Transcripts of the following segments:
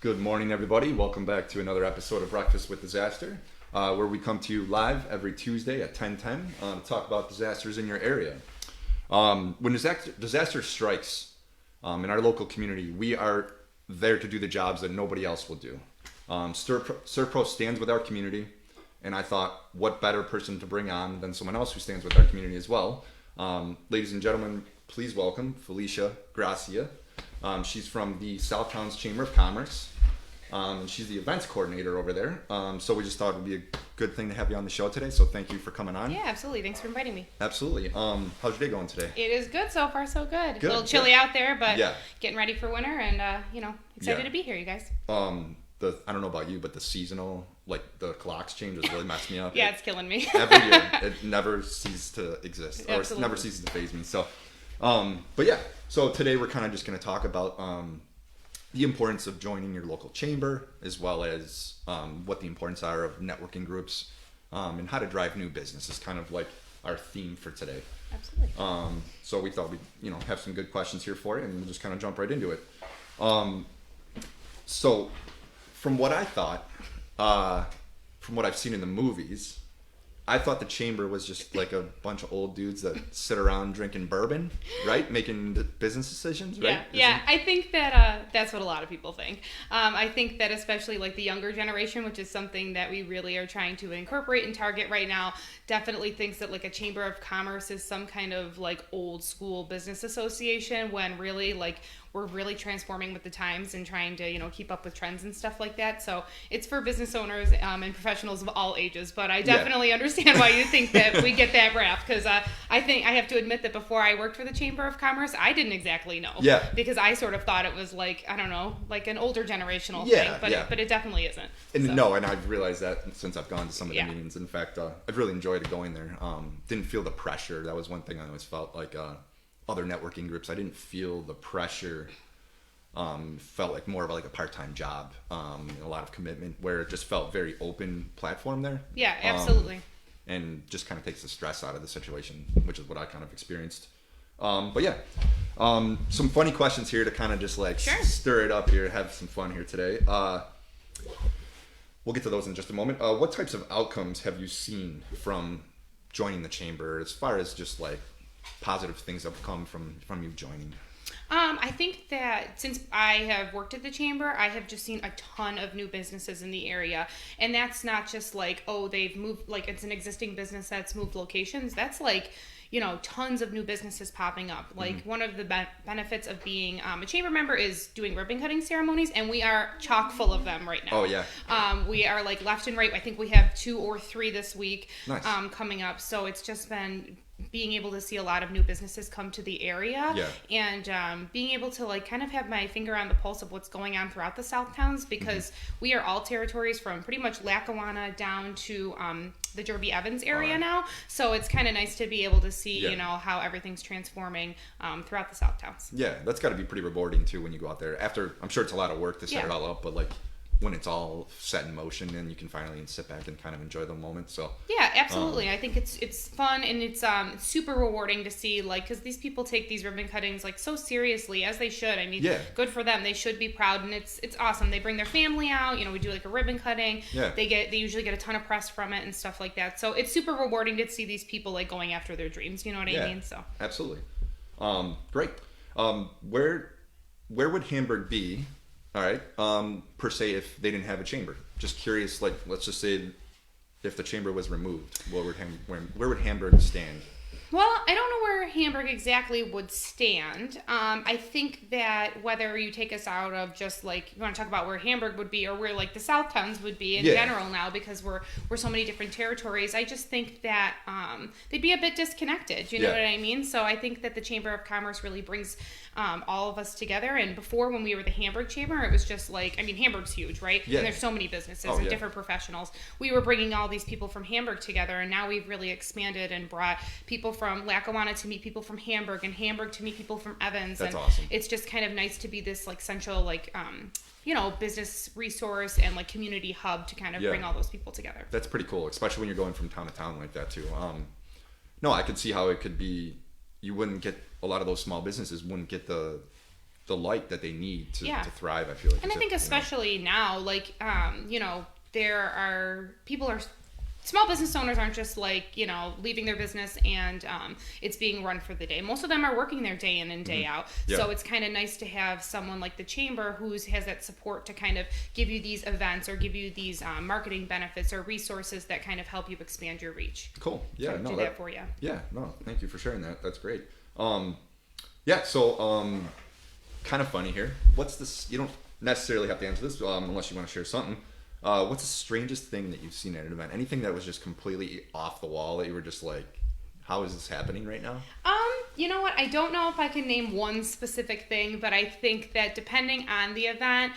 Good morning, everybody. Welcome back to another episode of Breakfast with Disaster, where we come to you live every Tuesday at 10:10 to talk about disasters in your area. When disaster strikes in our local community, we are there to do the jobs that nobody else will do. Serpro stands with our community, and I thought, what better person to bring on than someone else who stands with our community as well. Ladies and gentlemen, please welcome Felicia Grassi. She's from the Southtowns Chamber of Commerce. And she's the events coordinator over there. So we just thought it would be a good thing to have you on the show today. So thank you for coming on. Yeah, absolutely. Thanks for inviting me. Absolutely. How's your day going today? It is good so far, so good. Good, a little chilly out there, but yeah. Getting ready for winter and, excited to be here, you guys. I don't know about you, but the seasonal, the clocks changes really messed me up. Yeah, it's killing me. Every year, it never ceases to exist, or Absolutely. it never ceases to faze me. So, but yeah. So today we're kind of just going to talk about the importance of joining your local chamber, as well as what the importance are of networking groups, and how to drive new business is kind of like our theme for today. Absolutely. So we thought we'd have some good questions here for you, and we'll just kind of jump right into it. So from what I thought, from what I've seen in the movies, I thought the chamber was just like a bunch of old dudes that sit around drinking bourbon, right? Making business decisions, right? Yeah. I think that that's what a lot of people think. I think that especially the younger generation, which is something that we really are trying to incorporate and target right now, definitely thinks that a chamber of commerce is some kind of old school business association, when really we're really transforming with the times and trying to, keep up with trends and stuff like that. So it's for business owners and professionals of all ages. But I definitely understand why you think that we get that rap, because I think I have to admit that before I worked for the Chamber of Commerce, I didn't exactly know. Yeah. Because I sort of thought it was I don't know, an older generational Yeah, thing. But it definitely isn't. And and I've realized that since I've gone to some of the meetings. In fact, I've really enjoyed going there. Didn't feel the pressure. That was one thing I always felt other networking groups. I didn't feel the pressure. Felt like more of a part-time job, a lot of commitment, where it just felt very open platform there. Yeah, absolutely. And just kind of takes the stress out of the situation, which is what I kind of experienced. But yeah, some funny questions here to kind of just Sure. stir it up here, have some fun here today. We'll get to those in just a moment. What types of outcomes have you seen from joining the chamber, as far as just positive things that have come from you joining? I think that since I have worked at the chamber, I have just seen a ton of new businesses in the area. And that's not just they've moved, it's an existing business that's moved locations. That's tons of new businesses popping up. One of the benefits of being a chamber member is doing ribbon cutting ceremonies, and we are chock full of them right now. Oh, yeah. We are left and right. I think we have 2 or 3 this week. Nice. Coming up. So it's just been being able to see a lot of new businesses come to the area, and being able to kind of have my finger on the pulse of what's going on throughout the Southtowns, because we are all territories from pretty much Lackawanna down to the Derby Evans area now. So it's kind of nice to be able to see how everything's transforming throughout the Southtowns. Yeah, that's got to be pretty rewarding too when you go out there. After, I'm sure it's a lot of work to set it all up, but when it's all set in motion, then you can finally sit back and kind of enjoy the moment. So yeah, absolutely. I think it's fun, and it's super rewarding to see, because these people take these ribbon cuttings so seriously, as they should. I mean, good for them. They should be proud, and it's awesome. They bring their family out. We do a ribbon cutting. Yeah. They usually get a ton of press from it and stuff like that. So it's super rewarding to see these people going after their dreams. You know what I mean? So absolutely. Great. Where would Hamburg be? All right. Per se, if they didn't have a chamber, just curious. Let's just say, if the chamber was removed, where would Hamburg stand? Well, I don't know where Hamburg exactly would stand. I think that whether you take us out of just you want to talk about where Hamburg would be, or where the Southtowns would be in general now, because we're so many different territories, I just think that they'd be a bit disconnected. You know what I mean? So I think that the Chamber of Commerce really brings all of us together. And before, when we were the Hamburg Chamber, it was just Hamburg's huge, right? Yeah. And there's so many businesses and different professionals. We were bringing all these people from Hamburg together, and now we've really expanded and brought people from Lackawanna to meet people from Hamburg, and Hamburg to meet people from Evans. That's and awesome. It's just kind of nice to be this central business resource and community hub to kind of bring all those people together. That's pretty cool, especially when you're going from town to town like that too. No, I could see how it could be. You wouldn't get a lot of those small businesses wouldn't get the the light that they need to Yeah. thrive. I feel like, And I think especially now, like, there are people are small business owners aren't just like, leaving their business and it's being run for the day. Most of them are working their day in and day out. Yeah. So it's kind of nice to have someone like the chamber who has that support to kind of give you these events or give you these marketing benefits or resources that kind of help you expand your reach. Cool. Yeah. So do that for you. Yeah. No, thank you for sharing that. That's great. Yeah. So, kind of funny here. What's this? You don't necessarily have to answer this unless you want to share something. What's the strangest thing that you've seen at an event? Anything that was just completely off the wall that you were just like, how is this happening right now? You know what? I don't know if I can name one specific thing, but I think that depending on the event,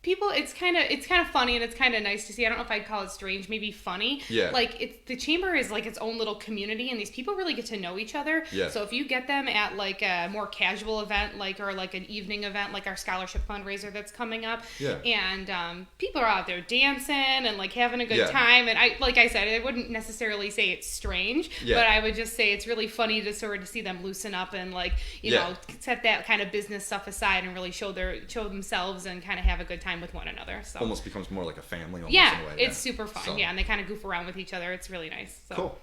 people, it's kind of funny and it's kind of nice to see. I don't know if I'd call it strange, maybe funny. Yeah. Like the chamber is like its own little community, and these people really get to know each other. Yeah. So if you get them at like a more casual event, or like an evening event, like our scholarship fundraiser that's coming up, yeah. and people are out there dancing and like having a good Yeah. time. And like I said, I wouldn't necessarily say it's strange, Yeah. but I would just say it's really funny to sort of see them loosen up and like set that kind of business stuff aside and really show themselves and kind of have a good time with one another. So almost becomes more like a family. Almost yeah, in a way. it's super fun. So. Yeah, and they kind of goof around with each other. It's really nice. So.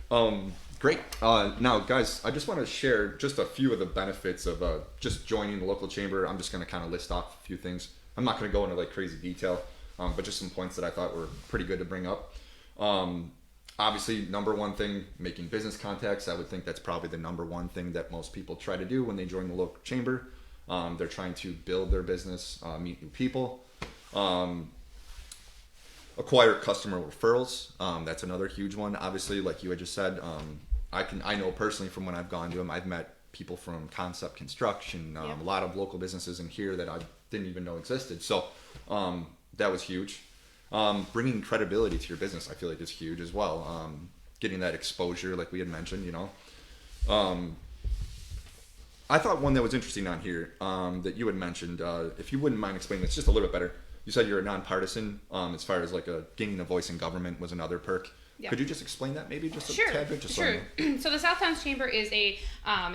Cool. Great. Now, guys, I just want to share just a few of the benefits of just joining the local chamber. I'm just going to kind of list off a few things. I'm not going to go into like crazy detail, but just some points that I thought were pretty good to bring up. Obviously, number one thing, making business contacts. I would think that's probably the number one thing that most people try to do when they join the local chamber. They're trying to build their business, meet new people. Acquire customer referrals. That's another huge one. Obviously, like you had just said, I know personally from when I've gone to them, I've met people from Concept Construction, a lot of local businesses in here that I didn't even know existed. So that was huge. Bringing credibility to your business, I feel like is huge as well. Getting that exposure, like we had mentioned, I thought one that was interesting on here that you had mentioned, if you wouldn't mind explaining this just a little bit better. You said you're a nonpartisan as far as like gaining a voice in government was another perk. Yeah. Could you just explain that maybe just a tad bit? Sure. So the Southtowns Chamber is a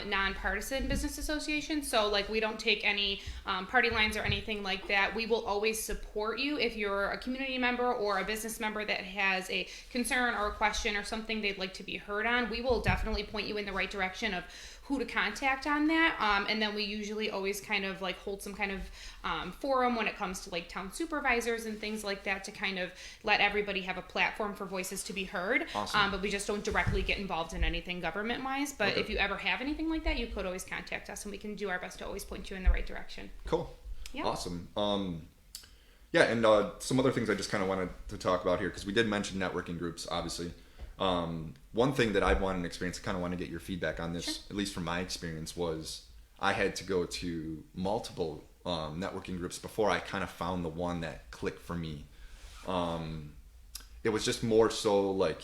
nonpartisan business association. So like we don't take any party lines or anything like that. We will always support you if you're a community member or a business member that has a concern or a question or something they'd like to be heard on. We will definitely point you in the right direction of who to contact on that. And then we usually always kind of like hold some kind of forum when it comes to like town supervisors and things like that to kind of let everybody have a platform for voices to be heard. Awesome. But we just don't directly get involved in anything government wise. But if you ever have anything like that, you could always contact us and we can do our best to always point you in the right direction. Cool. Yeah. Awesome. Yeah, and some other things I just kind of wanted to talk about here because we did mention networking groups, obviously. One thing that I wanted to experience, I kind of want to get your feedback on this, Sure. at least from my experience, was I had to go to multiple networking groups before I kind of found the one that clicked for me. It was just more so like,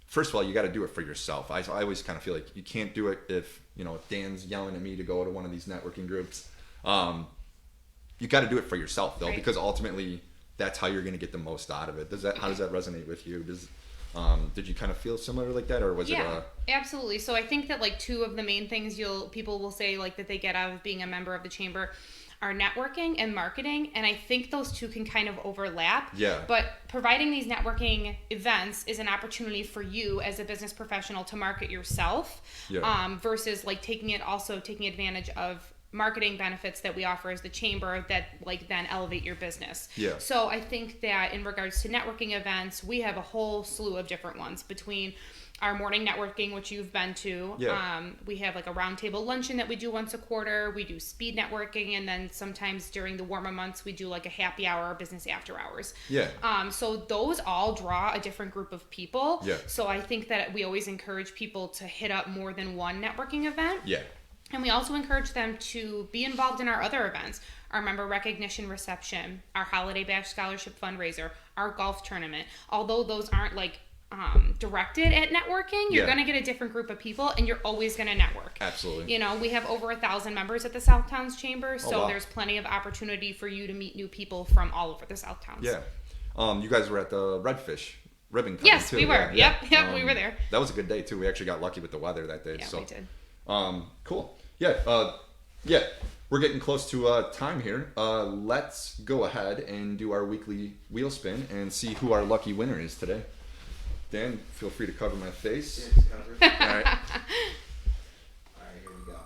first of all, you got to do it for yourself. I always kind of feel like you can't do it if Dan's yelling at me to go to one of these networking groups. You got to do it for yourself though, Right. because ultimately that's how you're going to get the most out of it. How does that resonate with you? Did you kind of feel similar like that, or was it? Absolutely. So I think that like two of the main things people will say like that they get out of being a member of the chamber are networking and marketing, and I think those two can kind of overlap. Yeah. But providing these networking events is an opportunity for you as a business professional to market yourself, versus like taking advantage of marketing benefits that we offer as the chamber that like then elevate your business. Yeah. So I think that in regards to networking events, we have a whole slew of different ones between our morning networking, which you've been to. Yeah. We have like a roundtable luncheon that we do once a quarter. We do speed networking, and then sometimes during the warmer months we do like a happy hour or business after hours. Yeah. So those all draw a different group of people. Yeah. So I think that we always encourage people to hit up more than one networking event. Yeah. And we also encourage them to be involved in our other events, our member recognition reception, our holiday bash scholarship fundraiser, our golf tournament. Although those aren't like directed at networking, you're going to get a different group of people and you're always going to network. Absolutely. We have over 1,000 members at the Southtowns Chamber, so there's plenty of opportunity for you to meet new people from all over the Southtowns. Yeah. You guys were at the Redfish ribbon cutting Yes, too. we were. Yeah. Yep, we were there. That was a good day too. We actually got lucky with the weather that day. Yeah, so we did. Cool. Yeah. Yeah, we're getting close to time here. Let's go ahead and do our weekly wheel spin and see who our lucky winner is today. Dan, feel free to cover my face. It's covered. All right. Alright, here we go.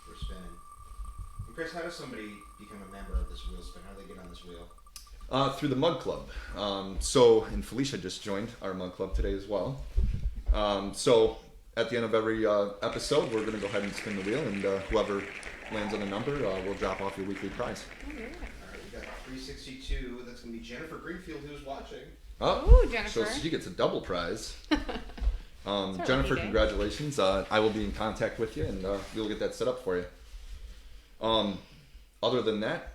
We're spinning. And Chris, how does somebody become a member of this wheel spin? How do they get on this wheel? Through the Mug Club. And Felicia just joined our Mug Club today as well. So at the end of every episode, we're going to go ahead and spin the wheel, and whoever lands on the number will drop off your weekly prize. Alright, we got 362. That's going to be Jennifer Greenfield, who's watching. Oh, Jennifer. So she gets a double prize. It's Jennifer, day. congratulations. I will be in contact with you, and we'll get that set up for you. Other than that,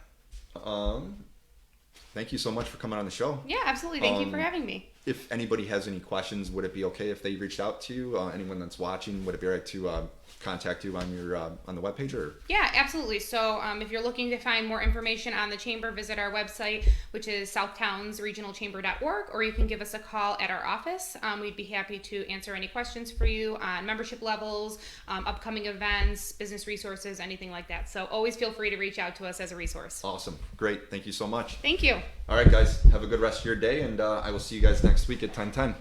thank you so much for coming on the show. Yeah, absolutely. Thank you for having me. If anybody has any questions, would it be okay if they reached out to you? Anyone that's watching, would it be right to contact you on your on the webpage? Or? Yeah, absolutely. So if you're looking to find more information on the chamber, visit our website, which is southtownsregionalchamber.org, or you can give us a call at our office. We'd be happy to answer any questions for you on membership levels, upcoming events, business resources, anything like that. So always feel free to reach out to us as a resource. Awesome. Great. Thank you so much. Thank you. All right, guys. Have a good rest of your day, and I will see you guys next week at 10:10.